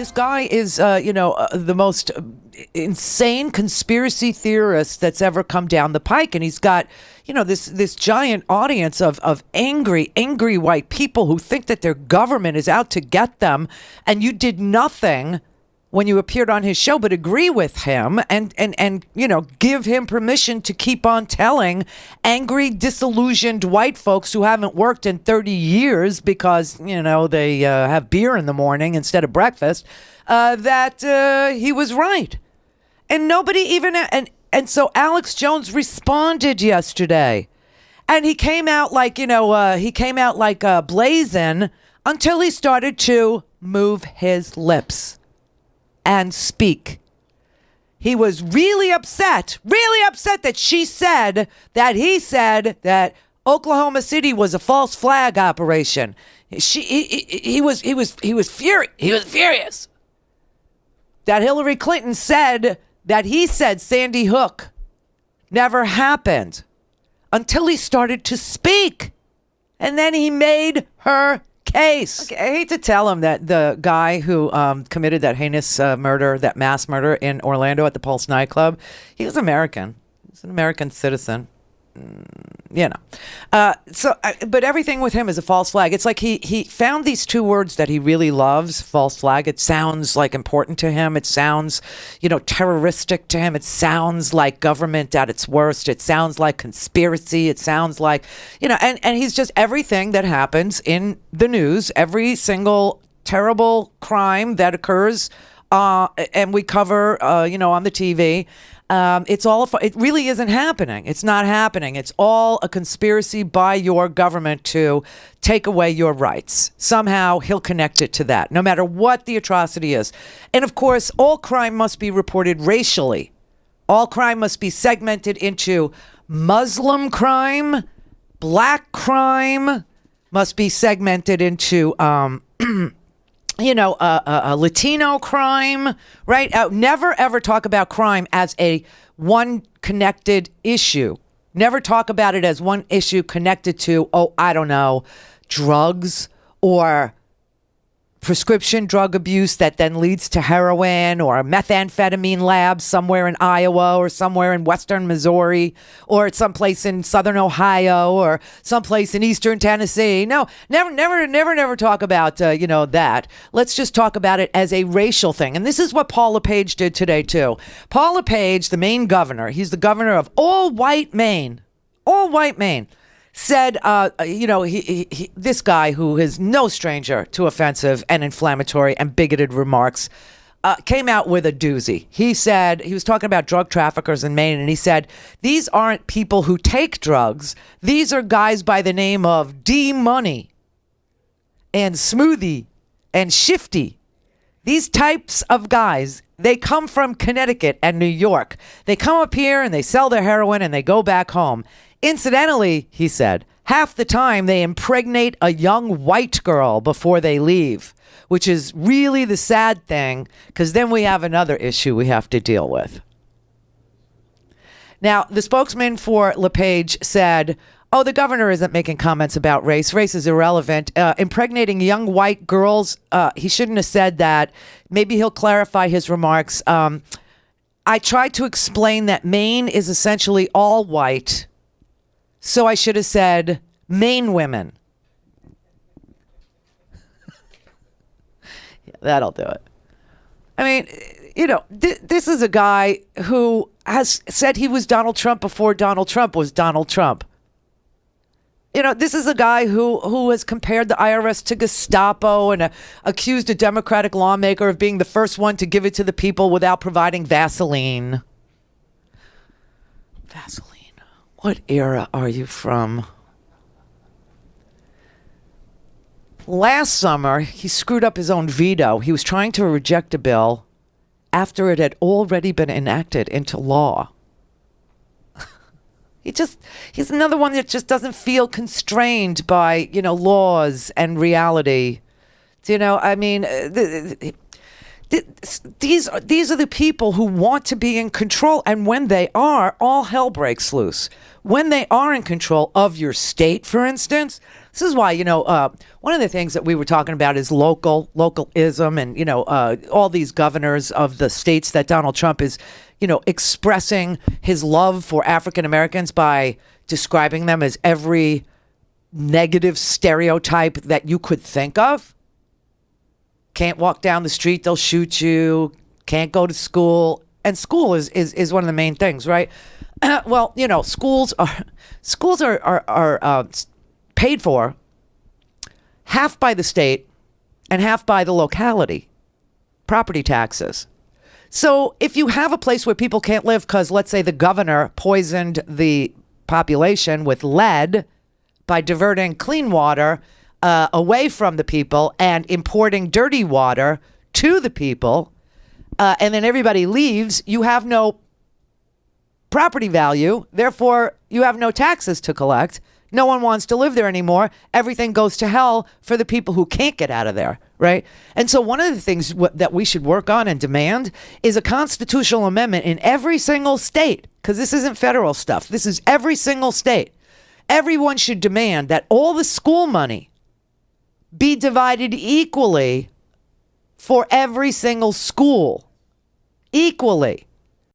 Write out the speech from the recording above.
This guy is, the most insane conspiracy theorist that's ever come down the pike. And he's got, this giant audience of angry white people who think that their government is out to get them. And you did nothing when you appeared on his show but agree with him and give him permission to keep on telling angry, disillusioned white folks who haven't worked in 30 years because, they have beer in the morning instead of breakfast, that he was right. And nobody even... And so Alex Jones responded yesterday. And he came out like, blazing until he started to move his lips and speak. He was really upset that he said that Oklahoma City was a false flag operation. He was furious that Hillary Clinton said that he said Sandy Hook never happened until he started to speak. And then he made her case. Okay, I hate to tell him that the guy who committed that heinous murder, that mass murder in Orlando at the Pulse nightclub, he was American. He's an American citizen. But everything with him is a false flag. It's like he found these two words that he really loves, false flag. It sounds like important to him. It sounds, terroristic to him. It sounds like government at its worst. It sounds like conspiracy. It sounds like, and he's just everything that happens in the news, every single terrible crime that occurs, and we cover, on the TV. It really isn't happening. It's not happening. It's all a conspiracy by your government to take away your rights. Somehow he'll connect it to that, no matter what the atrocity is. And of course, all crime must be reported racially. All crime must be segmented into Muslim crime, black crime, must be segmented into, a Latino crime, right? Never, ever talk about crime as a one connected issue. Never talk about it as one issue connected to, drugs or prescription drug abuse that then leads to heroin or a methamphetamine lab somewhere in Iowa or somewhere in western Missouri or at someplace in southern Ohio or someplace in eastern Tennessee. No, never talk about, that. Let's just talk about it as a racial thing. And this is what Paul LePage did today, too. Paul LePage, the Maine governor, he's the governor of all white Maine, said, this guy who is no stranger to offensive and inflammatory and bigoted remarks, came out with a doozy. He said, he was talking about drug traffickers in Maine, and he said, these aren't people who take drugs. These are guys by the name of D-Money and Smoothie and Shifty. These types of guys, they come from Connecticut and New York. They come up here and they sell their heroin and they go back home. Incidentally, he said, half the time they impregnate a young white girl before they leave, which is really the sad thing, because then we have another issue we have to deal with. Now, the spokesman for LePage said, the governor isn't making comments about race. Race is irrelevant. Impregnating young white girls, he shouldn't have said that. Maybe he'll clarify his remarks. I tried to explain that Maine is essentially all white. So I should have said Maine women. Yeah, that'll do it. I mean, this is a guy who has said he was Donald Trump before Donald Trump was Donald Trump. This is a guy who has compared the IRS to Gestapo and accused a Democratic lawmaker of being the first one to give it to the people without providing Vaseline. Vaseline. What era are you from? Last summer, he screwed up his own veto. He was trying to reject a bill after it had already been enacted into law. He's another one that just doesn't feel constrained by, laws and reality. These are the people who want to be in control, and when they are, all hell breaks loose. When they are in control of your state, for instance, this is why, one of the things that we were talking about is localism, and all these governors of the states that Donald Trump is, expressing his love for African Americans by describing them as every negative stereotype that you could think of. Can't walk down the street, they'll shoot you. Can't go to school. And school is one of the main things, right? Well, schools are paid for half by the state and half by the locality, property taxes. So if you have a place where people can't live because, let's say, the governor poisoned the population with lead by diverting clean water away from the people and importing dirty water to the people, and then everybody leaves, you have no property value. Therefore, you have no taxes to collect. No one wants to live there anymore. Everything goes to hell for the people who can't get out of there, right? And so one of the things that we should work on and demand is a constitutional amendment in every single state, because this isn't federal stuff. This is every single state. Everyone should demand that all the school money be divided equally for every single school. Equally.